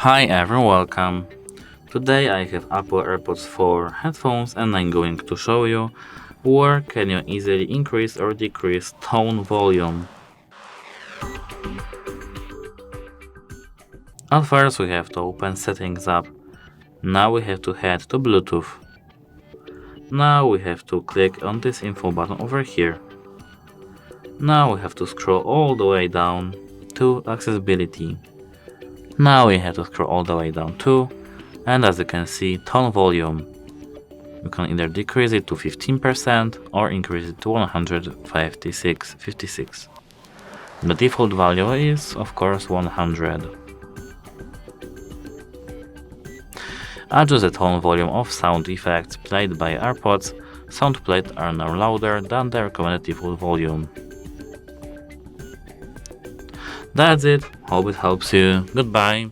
Hi everyone, welcome. Today I have Apple AirPods 4 headphones and I'm going to show you where can you easily increase or decrease tone volume. At first we have to open Settings app. Now we have to head to Bluetooth. Now we have to click on this info button over here. Now we have to scroll all the way down to Accessibility. Now we have to scroll all the way down too, and as you can see, tone volume. You can either decrease it to 15% or increase it to 156. The default value is, of course, 100. Adjust the tone volume of sound effects played by AirPods. Sound played are now louder than the recommended default volume. That's it. Hope it helps you. Goodbye.